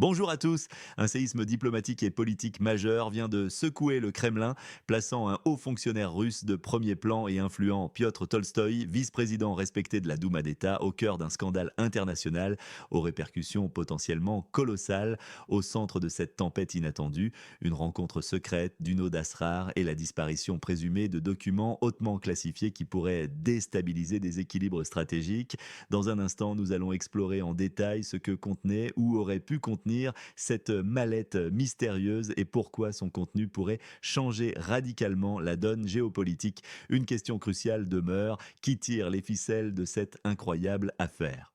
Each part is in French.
Bonjour à tous. Un séisme diplomatique et politique majeur vient de secouer le Kremlin, plaçant un haut fonctionnaire russe de premier plan et influent, Piotr Tolstoï, vice-président respecté de la Douma d'État, au cœur d'un scandale international aux répercussions potentiellement colossales. Au centre de cette tempête inattendue, une rencontre secrète d'une ode Asrar et la disparition présumée de documents hautement classifiés qui pourraient déstabiliser des équilibres stratégiques. Dans un instant, nous allons explorer en détail ce que contenait ou aurait pu contenir cette mallette mystérieuse et pourquoi son contenu pourrait changer radicalement la donne géopolitique. Une question cruciale demeure: qui tire les ficelles de cette incroyable affaire?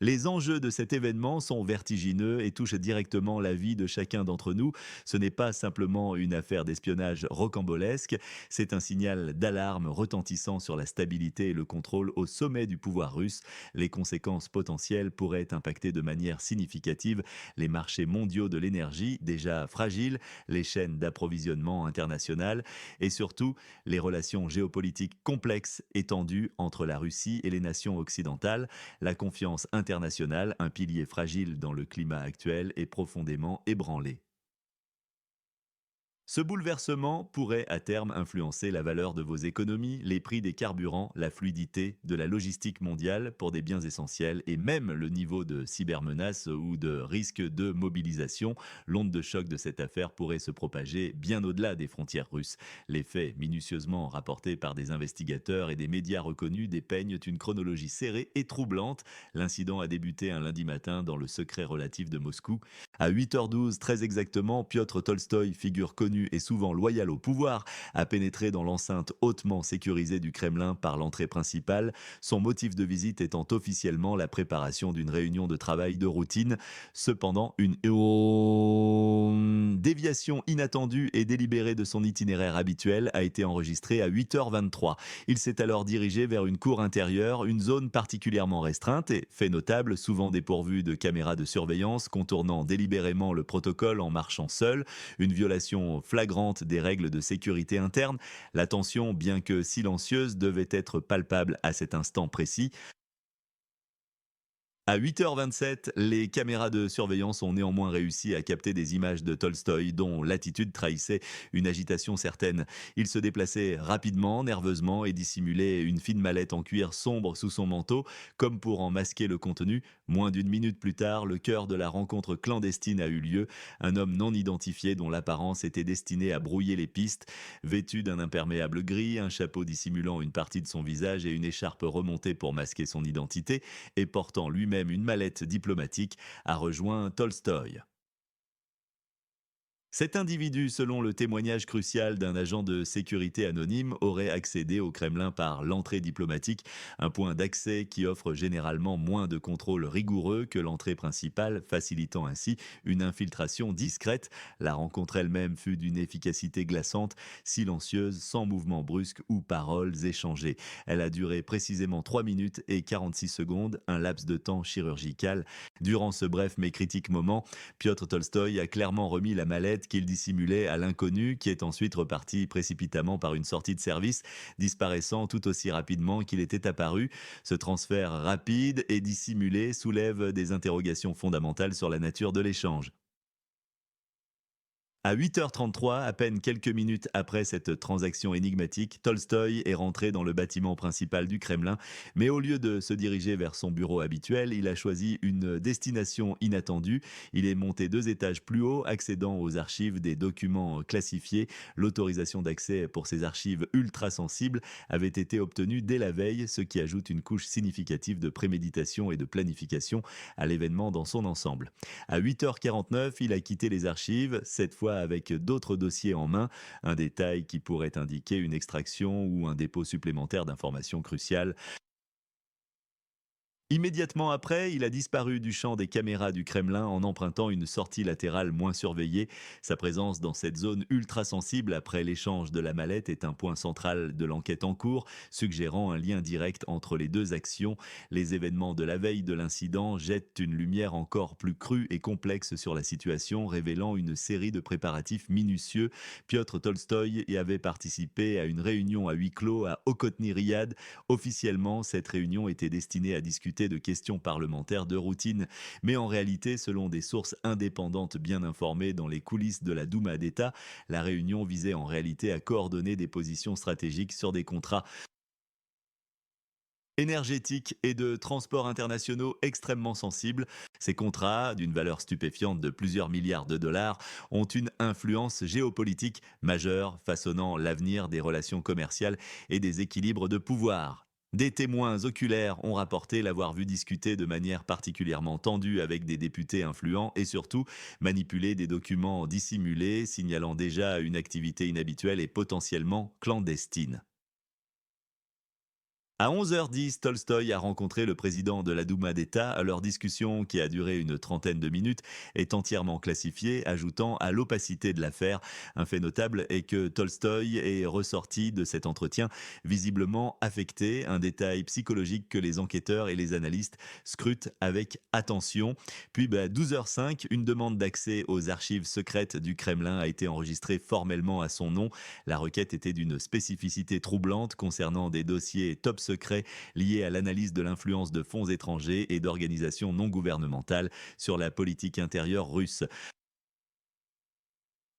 Les enjeux de cet événement sont vertigineux et touchent directement la vie de chacun d'entre nous. Ce n'est pas simplement une affaire d'espionnage rocambolesque, c'est un signal d'alarme retentissant sur la stabilité et le contrôle au sommet du pouvoir russe. Les conséquences potentielles pourraient impacter de manière significative les marchés mondiaux de l'énergie, déjà fragiles, les chaînes d'approvisionnement internationales et surtout les relations géopolitiques complexes et tendues entre la Russie et les nations occidentales. La confiance internationale, un pilier fragile dans le climat actuel, est profondément ébranlée. Ce bouleversement pourrait à terme influencer la valeur de vos économies, les prix des carburants, la fluidité de la logistique mondiale pour des biens essentiels et même le niveau de cybermenace ou de risque de mobilisation. L'onde de choc de cette affaire pourrait se propager bien au-delà des frontières russes. Les faits, minutieusement rapportés par des investigateurs et des médias reconnus, dépeignent une chronologie serrée et troublante. L'incident a débuté un lundi matin dans le secret relatif de Moscou. À 8h12, très exactement, Piotr Tolstoï, figure connue et souvent loyale au pouvoir, a pénétré dans l'enceinte hautement sécurisée du Kremlin par l'entrée principale, son motif de visite étant officiellement la préparation d'une réunion de travail de routine. Cependant, une déviation inattendue et délibérée de son itinéraire habituel a été enregistrée à 8h23. Il s'est alors dirigé vers une cour intérieure, une zone particulièrement restreinte et, fait notable, souvent dépourvue de caméras de surveillance, contournant délibérément le protocole en marchant seul, une violation flagrante des règles de sécurité interne. La tension, bien que silencieuse, devait être palpable à cet instant précis. À 8h27, les caméras de surveillance ont néanmoins réussi à capter des images de Tolstoï dont l'attitude trahissait une agitation certaine. Il se déplaçait rapidement, nerveusement et dissimulait une fine mallette en cuir sombre sous son manteau, comme pour en masquer le contenu. Moins d'une minute plus tard, le cœur de la rencontre clandestine a eu lieu. Un homme non identifié dont l'apparence était destinée à brouiller les pistes, vêtu d'un imperméable gris, un chapeau dissimulant une partie de son visage et une écharpe remontée pour masquer son identité, et portant lui-même une mallette diplomatique, a rejoint Tolstoï. Cet individu, selon le témoignage crucial d'un agent de sécurité anonyme, aurait accédé au Kremlin par l'entrée diplomatique, un point d'accès qui offre généralement moins de contrôle rigoureux que l'entrée principale, facilitant ainsi une infiltration discrète. La rencontre elle-même fut d'une efficacité glaçante, silencieuse, sans mouvement brusque ou paroles échangées. Elle a duré précisément 3 minutes et 46 secondes, un laps de temps chirurgical. Durant ce bref mais critique moment, Piotr Tolstoï a clairement remis la mallette qu'il dissimulait à l'inconnu, qui est ensuite reparti précipitamment par une sortie de service, disparaissant tout aussi rapidement qu'il était apparu. Ce transfert rapide et dissimulé soulève des interrogations fondamentales sur la nature de l'échange. À 8h33, à peine quelques minutes après cette transaction énigmatique, Tolstoï est rentré dans le bâtiment principal du Kremlin, mais au lieu de se diriger vers son bureau habituel, il a choisi une destination inattendue. Il est monté 2 étages plus haut, accédant aux archives des documents classifiés. L'autorisation d'accès pour ces archives ultra sensibles avait été obtenue dès la veille, ce qui ajoute une couche significative de préméditation et de planification à l'événement dans son ensemble. À 8h49, il a quitté les archives, cette fois avec d'autres dossiers en main, un détail qui pourrait indiquer une extraction ou un dépôt supplémentaire d'informations cruciales. Immédiatement après, il a disparu du champ des caméras du Kremlin en empruntant une sortie latérale moins surveillée. Sa présence dans cette zone ultra sensible après l'échange de la mallette est un point central de l'enquête en cours, suggérant un lien direct entre les deux actions. Les événements de la veille de l'incident jettent une lumière encore plus crue et complexe sur la situation, révélant une série de préparatifs minutieux. Piotr Tolstoï y avait participé à une réunion à huis clos à Okhotny Riyad. Officiellement, cette réunion était destinée à discuter discuter de questions parlementaires de routine. Mais en réalité, selon des sources indépendantes bien informées dans les coulisses de la Douma d'État, la réunion visait en réalité à coordonner des positions stratégiques sur des contrats énergétiques et de transports internationaux extrêmement sensibles. Ces contrats, d'une valeur stupéfiante de plusieurs milliards de dollars, ont une influence géopolitique majeure, façonnant l'avenir des relations commerciales et des équilibres de pouvoir. Des témoins oculaires ont rapporté l'avoir vu discuter de manière particulièrement tendue avec des députés influents et surtout manipuler des documents dissimulés, signalant déjà une activité inhabituelle et potentiellement clandestine. À 11h10, Tolstoï a rencontré le président de la Douma d'État. Leur discussion, qui a duré une trentaine de minutes, est entièrement classifiée, ajoutant à l'opacité de l'affaire. Un fait notable est que Tolstoï est ressorti de cet entretien visiblement affecté, un détail psychologique que les enquêteurs et les analystes scrutent avec attention. Puis 12h05, une demande d'accès aux archives secrètes du Kremlin a été enregistrée formellement à son nom. La requête était d'une spécificité troublante concernant des dossiers top secrets liés à l'analyse de l'influence de fonds étrangers et d'organisations non gouvernementales sur la politique intérieure russe.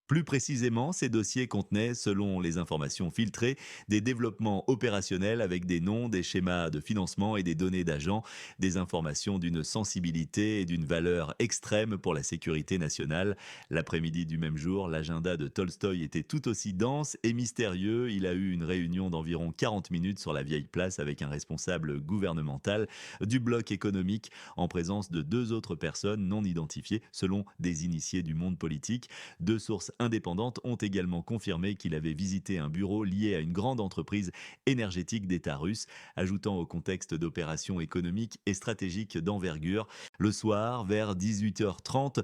Plus précisément, ces dossiers contenaient, selon les informations filtrées, des développements opérationnels avec des noms, des schémas de financement et des données d'agents, des informations d'une sensibilité et d'une valeur extrême pour la sécurité nationale. L'après-midi du même jour, l'agenda de Tolstoï était tout aussi dense et mystérieux. Il a eu une réunion d'environ 40 minutes sur la vieille place avec un responsable gouvernemental du bloc économique en présence de deux autres personnes non identifiées selon des initiés du monde politique. Deux sources indépendantes ont également confirmé qu'il avait visité un bureau lié à une grande entreprise énergétique d'État russe, ajoutant au contexte d'opérations économiques et stratégiques d'envergure. Le soir, vers 18h30,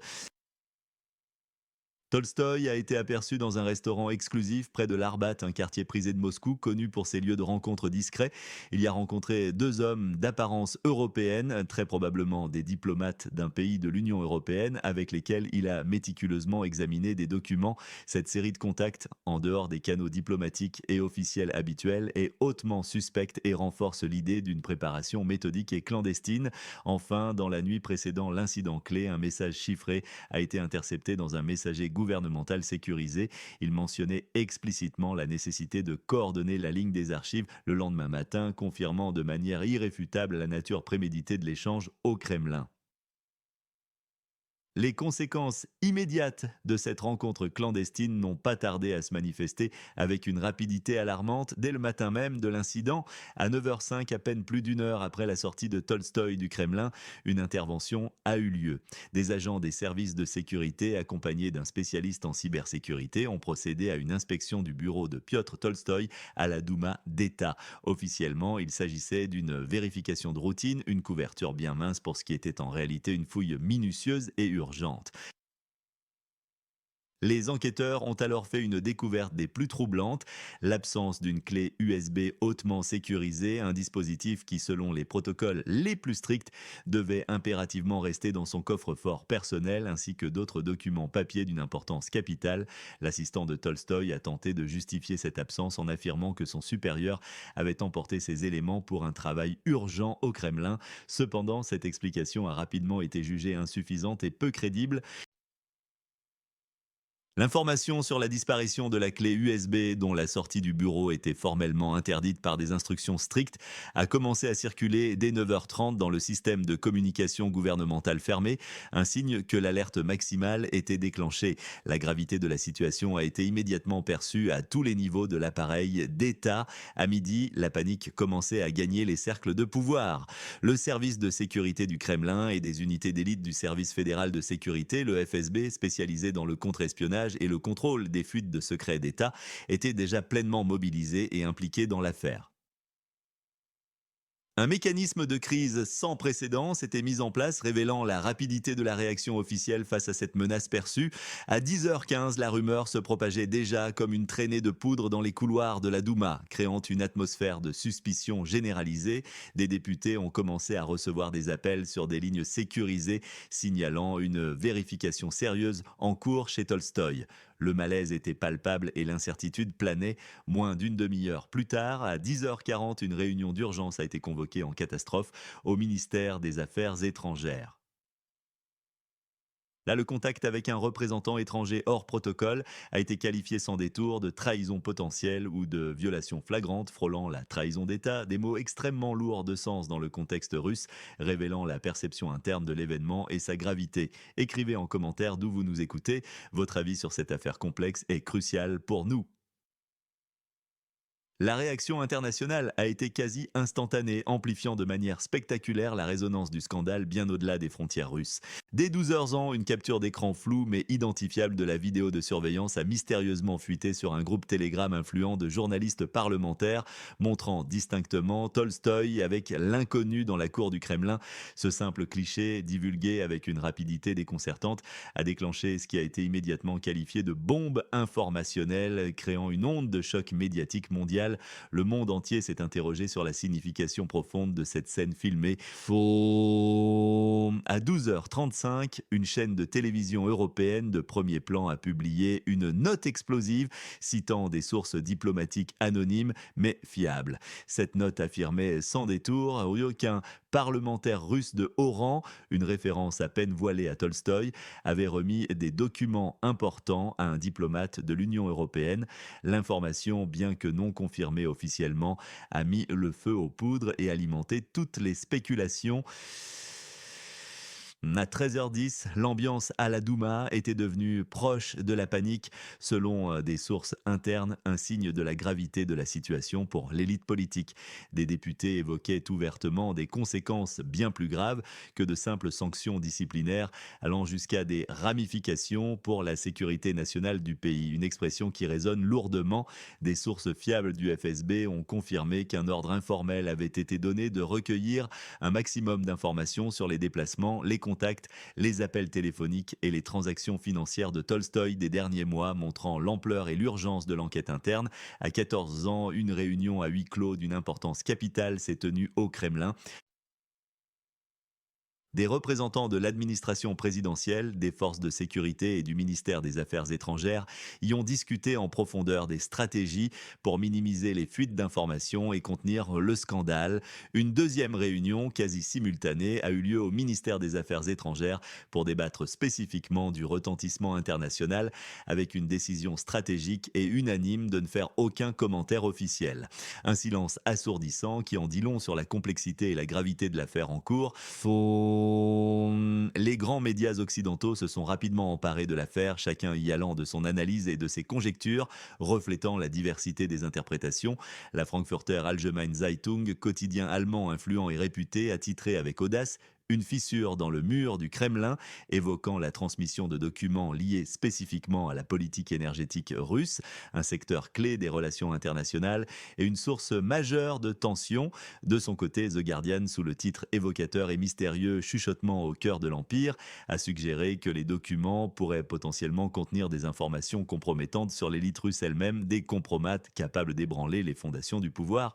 Tolstoï a été aperçu dans un restaurant exclusif près de l'Arbat, un quartier prisé de Moscou, connu pour ses lieux de rencontres discrets. Il y a rencontré deux hommes d'apparence européenne, très probablement des diplomates d'un pays de l'Union européenne, avec lesquels il a méticuleusement examiné des documents. Cette série de contacts, en dehors des canaux diplomatiques et officiels habituels, est hautement suspecte et renforce l'idée d'une préparation méthodique et clandestine. Enfin, dans la nuit précédant l'incident clé, un message chiffré a été intercepté dans un messager gouvernemental sécurisé. Il mentionnait explicitement la nécessité de coordonner la ligne des archives le lendemain matin, confirmant de manière irréfutable la nature préméditée de l'échange au Kremlin. Les conséquences immédiates de cette rencontre clandestine n'ont pas tardé à se manifester avec une rapidité alarmante dès le matin même de l'incident. À 9h05, à peine plus d'une heure après la sortie de Tolstoï du Kremlin, une intervention a eu lieu. Des agents des services de sécurité, accompagnés d'un spécialiste en cybersécurité, ont procédé à une inspection du bureau de Piotr Tolstoï à la Douma d'État. Officiellement, il s'agissait d'une vérification de routine, une couverture bien mince pour ce qui était en réalité une fouille minutieuse et urgente. Les enquêteurs ont alors fait une découverte des plus troublantes, l'absence d'une clé USB hautement sécurisée, un dispositif qui, selon les protocoles les plus stricts, devait impérativement rester dans son coffre-fort personnel, ainsi que d'autres documents papier d'une importance capitale. L'assistant de Tolstoï a tenté de justifier cette absence en affirmant que son supérieur avait emporté ces éléments pour un travail urgent au Kremlin. Cependant, cette explication a rapidement été jugée insuffisante et peu crédible. L'information sur la disparition de la clé USB, dont la sortie du bureau était formellement interdite par des instructions strictes, a commencé à circuler dès 9h30 dans le système de communication gouvernementale fermé, un signe que l'alerte maximale était déclenchée. La gravité de la situation a été immédiatement perçue à tous les niveaux de l'appareil d'État. À midi, la panique commençait à gagner les cercles de pouvoir. Le service de sécurité du Kremlin et des unités d'élite du service fédéral de sécurité, le FSB, spécialisé dans le contre-espionnage et le contrôle des fuites de secrets d'État, étaient déjà pleinement mobilisés et impliqués dans l'affaire. Un mécanisme de crise sans précédent s'était mis en place, révélant la rapidité de la réaction officielle face à cette menace perçue. À 10h15, la rumeur se propageait déjà comme une traînée de poudre dans les couloirs de la Douma, créant une atmosphère de suspicion généralisée. Des députés ont commencé à recevoir des appels sur des lignes sécurisées, signalant une vérification sérieuse en cours chez Tolstoï. Le malaise était palpable et l'incertitude planait. Moins d'une demi-heure plus tard, à 10h40, une réunion d'urgence a été convoquée en catastrophe au ministère des Affaires étrangères. Là, le contact avec un représentant étranger hors protocole a été qualifié sans détour de trahison potentielle ou de violation flagrante frôlant la trahison d'État, des mots extrêmement lourds de sens dans le contexte russe, révélant la perception interne de l'événement et sa gravité. Écrivez en commentaire d'où vous nous écoutez. Votre avis sur cette affaire complexe est crucial pour nous. La réaction internationale a été quasi instantanée, amplifiant de manière spectaculaire la résonance du scandale bien au-delà des frontières russes. Dès 12 heures ans, une capture d'écran floue mais identifiable de la vidéo de surveillance a mystérieusement fuité sur un groupe Telegram influent de journalistes parlementaires, montrant distinctement Tolstoï avec l'inconnu dans la cour du Kremlin. Ce simple cliché, divulgué avec une rapidité déconcertante, a déclenché ce qui a été immédiatement qualifié de bombe informationnelle, créant une onde de choc médiatique mondiale. Le monde entier s'est interrogé sur la signification profonde de cette scène filmée. À 12h35, une chaîne de télévision européenne de premier plan a publié une note explosive citant des sources diplomatiques anonymes mais fiables. Cette note affirmait sans détour qu'un parlementaire russe de haut rang, une référence à peine voilée à Tolstoï, avait remis des documents importants à un diplomate de l'Union européenne. L'information, bien que non confirmée officiellement, a mis le feu aux poudres et alimenté toutes les spéculations. À 13h10, l'ambiance à la Douma était devenue proche de la panique, selon des sources internes, un signe de la gravité de la situation pour l'élite politique. Des députés évoquaient ouvertement des conséquences bien plus graves que de simples sanctions disciplinaires, allant jusqu'à des ramifications pour la sécurité nationale du pays. Une expression qui résonne lourdement. Des sources fiables du FSB ont confirmé qu'un ordre informel avait été donné de recueillir un maximum d'informations sur les déplacements, les contacts, les appels téléphoniques et les transactions financières de Tolstoï des derniers mois, montrant l'ampleur et l'urgence de l'enquête interne. À 14 ans, une réunion à huis clos d'une importance capitale s'est tenue au Kremlin. Des représentants de l'administration présidentielle, des forces de sécurité et du ministère des Affaires étrangères y ont discuté en profondeur des stratégies pour minimiser les fuites d'informations et contenir le scandale. Une deuxième réunion, quasi simultanée, a eu lieu au ministère des Affaires étrangères pour débattre spécifiquement du retentissement international, avec une décision stratégique et unanime de ne faire aucun commentaire officiel. Un silence assourdissant qui en dit long sur la complexité et la gravité de l'affaire en cours. Les grands médias occidentaux se sont rapidement emparés de l'affaire, chacun y allant de son analyse et de ses conjectures, reflétant la diversité des interprétations. La Frankfurter Allgemeine Zeitung, quotidien allemand influent et réputé, a titré avec audace une fissure dans le mur du Kremlin, évoquant la transmission de documents liés spécifiquement à la politique énergétique russe, un secteur clé des relations internationales et une source majeure de tensions. De son côté, The Guardian, sous le titre évocateur et mystérieux Chuchotement au cœur de l'Empire, a suggéré que les documents pourraient potentiellement contenir des informations compromettantes sur l'élite russe elle-même, des compromates capables d'ébranler les fondations du pouvoir.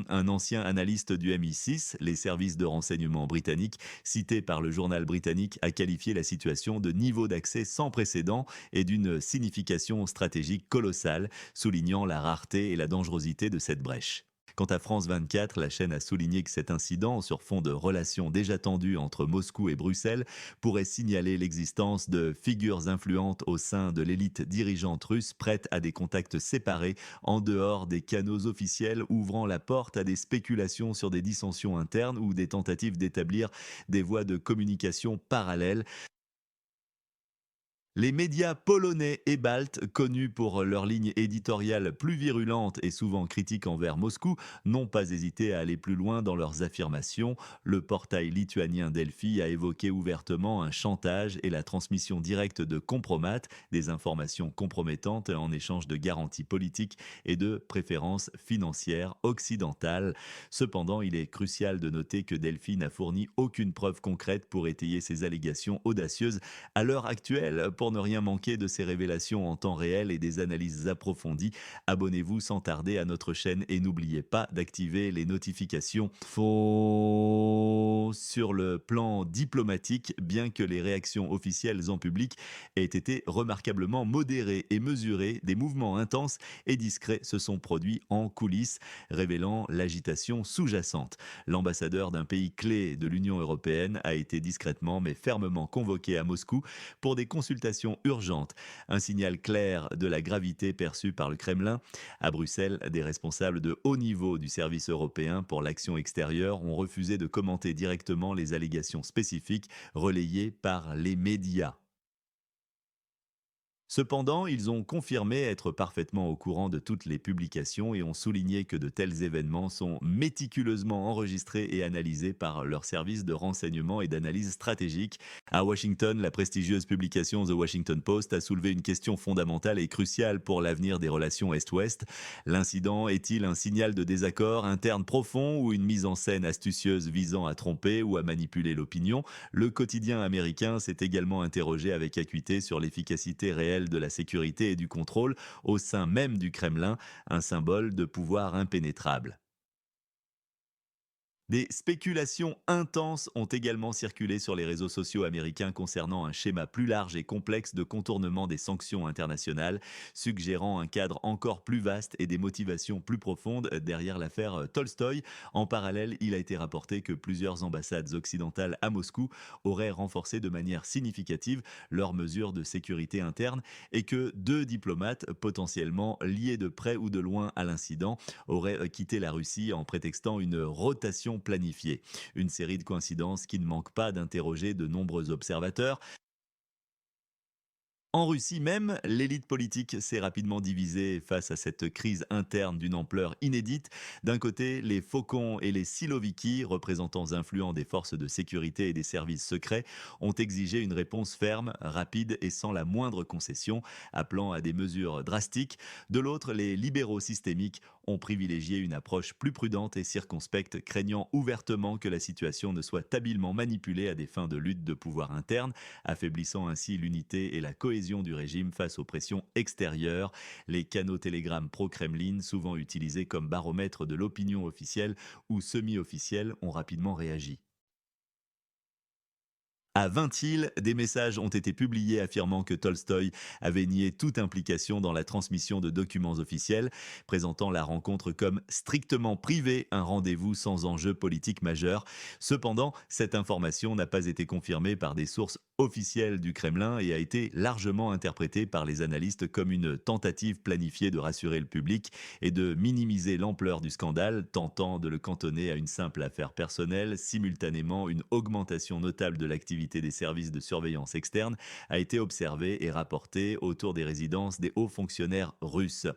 Un ancien analyste du MI6, les services de renseignement britanniques, cité par le journal britannique, a qualifié la situation de niveau d'accès sans précédent et d'une signification stratégique colossale, soulignant la rareté et la dangerosité de cette brèche. Quant à France 24, la chaîne a souligné que cet incident, sur fond de relations déjà tendues entre Moscou et Bruxelles, pourrait signaler l'existence de figures influentes au sein de l'élite dirigeante russe prête à des contacts séparés en dehors des canaux officiels, ouvrant la porte à des spéculations sur des dissensions internes ou des tentatives d'établir des voies de communication parallèles. Les médias polonais et baltes, connus pour leur ligne éditoriale plus virulente et souvent critique envers Moscou, n'ont pas hésité à aller plus loin dans leurs affirmations. Le portail lituanien Delphi a évoqué ouvertement un chantage et la transmission directe de compromates, des informations compromettantes en échange de garanties politiques et de préférences financières occidentales. Cependant, il est crucial de noter que Delphi n'a fourni aucune preuve concrète pour étayer ces allégations audacieuses à l'heure actuelle. pour ne rien manquer de ces révélations en temps réel et des analyses approfondies. Abonnez-vous sans tarder à notre chaîne et n'oubliez pas d'activer les notifications. Sur le plan diplomatique, bien que les réactions officielles en public aient été remarquablement modérées et mesurées, des mouvements intenses et discrets se sont produits en coulisses, révélant l'agitation sous-jacente. L'ambassadeur d'un pays clé de l'Union européenne a été discrètement mais fermement convoqué à Moscou pour des consultations urgentes, un signal clair de la gravité perçue par le Kremlin. À Bruxelles, des responsables de haut niveau du service européen pour l'action extérieure ont refusé de commenter directement les allégations spécifiques relayées par les médias. Cependant, ils ont confirmé être parfaitement au courant de toutes les publications et ont souligné que de tels événements sont méticuleusement enregistrés et analysés par leur service de renseignement et d'analyse stratégique. À Washington, la prestigieuse publication The Washington Post a soulevé une question fondamentale et cruciale pour l'avenir des relations Est-Ouest. L'incident est-il un signal de désaccord interne profond ou une mise en scène astucieuse visant à tromper ou à manipuler l'opinion? Le quotidien américain s'est également interrogé avec acuité sur l'efficacité réelle de la sécurité et du contrôle au sein même du Kremlin, un symbole de pouvoir impénétrable. Des spéculations intenses ont également circulé sur les réseaux sociaux américains concernant un schéma plus large et complexe de contournement des sanctions internationales, suggérant un cadre encore plus vaste et des motivations plus profondes derrière l'affaire Tolstoï. En parallèle, il a été rapporté que plusieurs ambassades occidentales à Moscou auraient renforcé de manière significative leurs mesures de sécurité interne et que deux diplomates potentiellement liés de près ou de loin à l'incident auraient quitté la Russie en prétextant une rotation planifiée. Une série de coïncidences qui ne manquent pas d'interroger de nombreux observateurs. En Russie même, l'élite politique s'est rapidement divisée face à cette crise interne d'une ampleur inédite. D'un côté, les faucons et les siloviki, représentants influents des forces de sécurité et des services secrets, ont exigé une réponse ferme, rapide et sans la moindre concession, appelant à des mesures drastiques. De l'autre, les libéraux systémiques ont privilégié une approche plus prudente et circonspecte, craignant ouvertement que la situation ne soit habilement manipulée à des fins de lutte de pouvoir interne, affaiblissant ainsi l'unité et la cohésion du régime face aux pressions extérieures. Les canaux Telegram pro-Kremlin, souvent utilisés comme baromètre de l'opinion officielle ou semi-officielle, ont rapidement réagi. À 20 îles, des messages ont été publiés affirmant que Tolstoï avait nié toute implication dans la transmission de documents officiels, présentant la rencontre comme strictement privée, un rendez-vous sans enjeu politique majeur. Cependant, cette information n'a pas été confirmée par des sources officielles du Kremlin et a été largement interprétée par les analystes comme une tentative planifiée de rassurer le public et de minimiser l'ampleur du scandale, tentant de le cantonner à une simple affaire personnelle. Simultanément, une augmentation notable de l'activité des services de surveillance externe a été observée et rapportée autour des résidences des hauts fonctionnaires russes.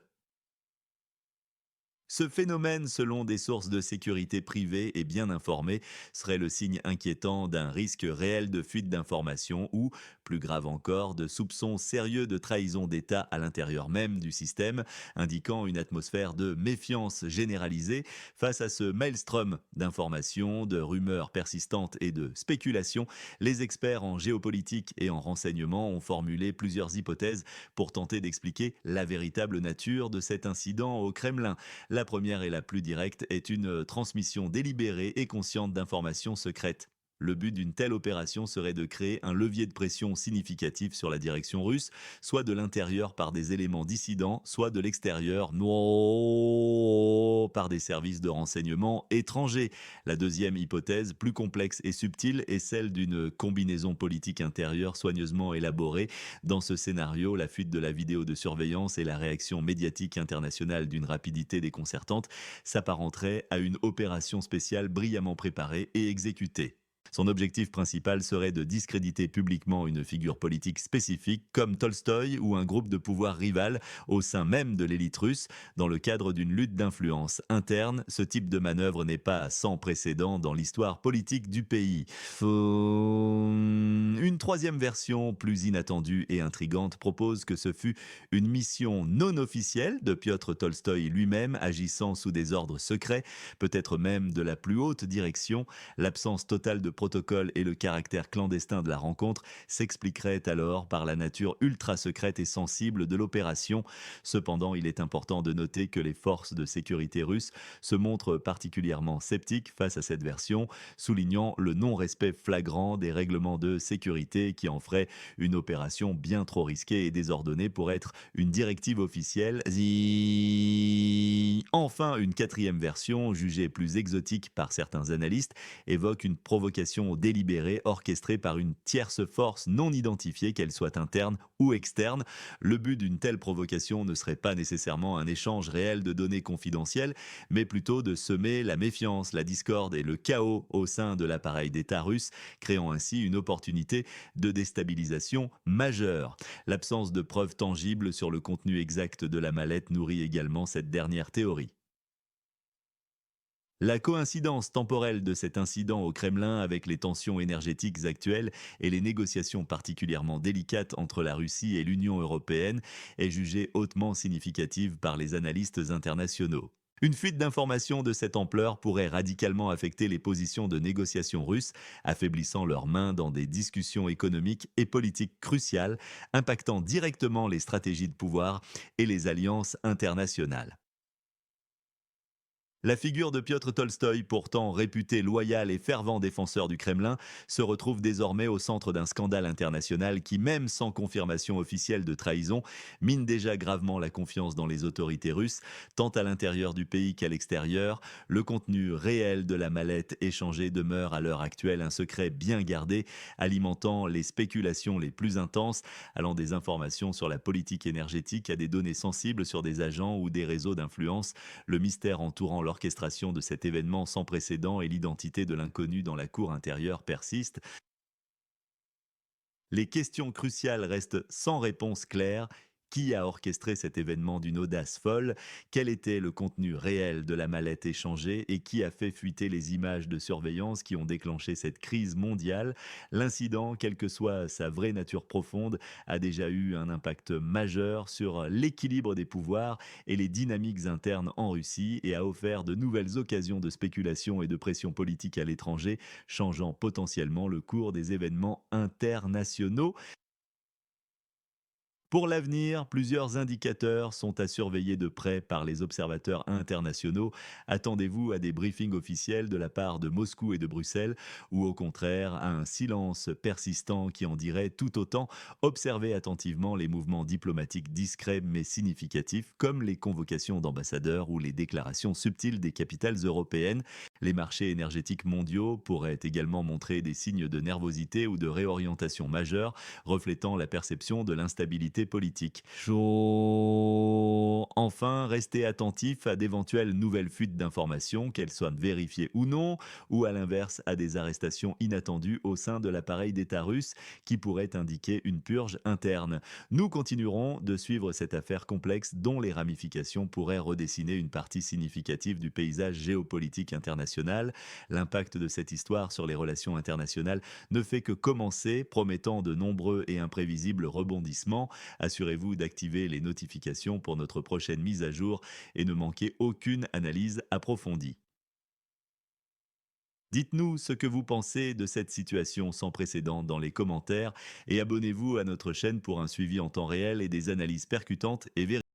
Ce phénomène, selon des sources de sécurité privées et bien informées, serait le signe inquiétant d'un risque réel de fuite d'informations ou, plus grave encore, de soupçons sérieux de trahison d'État à l'intérieur même du système, indiquant une atmosphère de méfiance généralisée face à ce maelstrom d'informations, de rumeurs persistantes et de spéculations. Les experts en géopolitique et en renseignement ont formulé plusieurs hypothèses pour tenter d'expliquer la véritable nature de cet incident au Kremlin. La première et la plus directe est une transmission délibérée et consciente d'informations secrètes. Le but d'une telle opération serait de créer un levier de pression significatif sur la direction russe, soit de l'intérieur par des éléments dissidents, soit de l'extérieur par des services de renseignement étrangers. La deuxième hypothèse, plus complexe et subtile, est celle d'une combinaison politique intérieure soigneusement élaborée. Dans ce scénario, la fuite de la vidéo de surveillance et la réaction médiatique internationale d'une rapidité déconcertante s'apparenteraient à une opération spéciale brillamment préparée et exécutée. Son objectif principal serait de discréditer publiquement une figure politique spécifique comme Tolstoï ou un groupe de pouvoir rival au sein même de l'élite russe. Dans le cadre d'une lutte d'influence interne, ce type de manœuvre n'est pas sans précédent dans l'histoire politique du pays. Une troisième version, plus inattendue et intrigante, propose que ce fut une mission non officielle de Piotr Tolstoï lui-même, agissant sous des ordres secrets, peut-être même de la plus haute direction. L'absence totale de protocole et le caractère clandestin de la rencontre s'expliqueraient alors par la nature ultra secrète et sensible de l'opération. Cependant, il est important de noter que les forces de sécurité russes se montrent particulièrement sceptiques face à cette version, soulignant le non-respect flagrant des règlements de sécurité qui en ferait une opération bien trop risquée et désordonnée pour être une directive officielle. Enfin, une quatrième version, jugée plus exotique par certains analystes, évoque une provocation délibérée orchestrée par une tierce force non identifiée, qu'elle soit interne ou externe. Le but d'une telle provocation ne serait pas nécessairement un échange réel de données confidentielles, mais plutôt de semer la méfiance, la discorde et le chaos au sein de l'appareil d'État russe, créant ainsi une opportunité de déstabilisation majeure. L'absence de preuves tangibles sur le contenu exact de la mallette nourrit également cette dernière théorie. La coïncidence temporelle de cet incident au Kremlin avec les tensions énergétiques actuelles et les négociations particulièrement délicates entre la Russie et l'Union européenne est jugée hautement significative par les analystes internationaux. Une fuite d'informations de cette ampleur pourrait radicalement affecter les positions de négociation russes, affaiblissant leurs mains dans des discussions économiques et politiques cruciales, impactant directement les stratégies de pouvoir et les alliances internationales. La figure de Piotr Tolstoï, pourtant réputé loyal et fervent défenseur du Kremlin, se retrouve désormais au centre d'un scandale international qui, même sans confirmation officielle de trahison, mine déjà gravement la confiance dans les autorités russes, tant à l'intérieur du pays qu'à l'extérieur. Le contenu réel de la mallette échangée demeure à l'heure actuelle un secret bien gardé, alimentant les spéculations les plus intenses, allant des informations sur la politique énergétique à des données sensibles sur des agents ou des réseaux d'influence. Le mystère entourant l'orchestration de cet événement sans précédent et l'identité de l'inconnu dans la cour intérieure persistent. Les questions cruciales restent sans réponse claire. Qui a orchestré cet événement d'une audace folle? Quel était le contenu réel de la mallette échangée? Et qui a fait fuiter les images de surveillance qui ont déclenché cette crise mondiale? L'incident, quelle que soit sa vraie nature profonde, a déjà eu un impact majeur sur l'équilibre des pouvoirs et les dynamiques internes en Russie et a offert de nouvelles occasions de spéculation et de pression politique à l'étranger, changeant potentiellement le cours des événements internationaux. Pour l'avenir, plusieurs indicateurs sont à surveiller de près par les observateurs internationaux. Attendez-vous à des briefings officiels de la part de Moscou et de Bruxelles, ou au contraire à un silence persistant qui en dirait tout autant. Observez attentivement les mouvements diplomatiques discrets mais significatifs, comme les convocations d'ambassadeurs ou les déclarations subtiles des capitales européennes. Les marchés énergétiques mondiaux pourraient également montrer des signes de nervosité ou de réorientation majeure, reflétant la perception de l'instabilité politique. Enfin, restez attentif à d'éventuelles nouvelles fuites d'informations, qu'elles soient vérifiées ou non, ou à l'inverse à des arrestations inattendues au sein de l'appareil d'État russe qui pourraient indiquer une purge interne. Nous continuerons de suivre cette affaire complexe dont les ramifications pourraient redessiner une partie significative du paysage géopolitique international. L'impact de cette histoire sur les relations internationales ne fait que commencer, promettant de nombreux et imprévisibles rebondissements. Assurez-vous d'activer les notifications pour notre prochaine mise à jour et ne manquez aucune analyse approfondie. Dites-nous ce que vous pensez de cette situation sans précédent dans les commentaires et abonnez-vous à notre chaîne pour un suivi en temps réel et des analyses percutantes et vérifiées.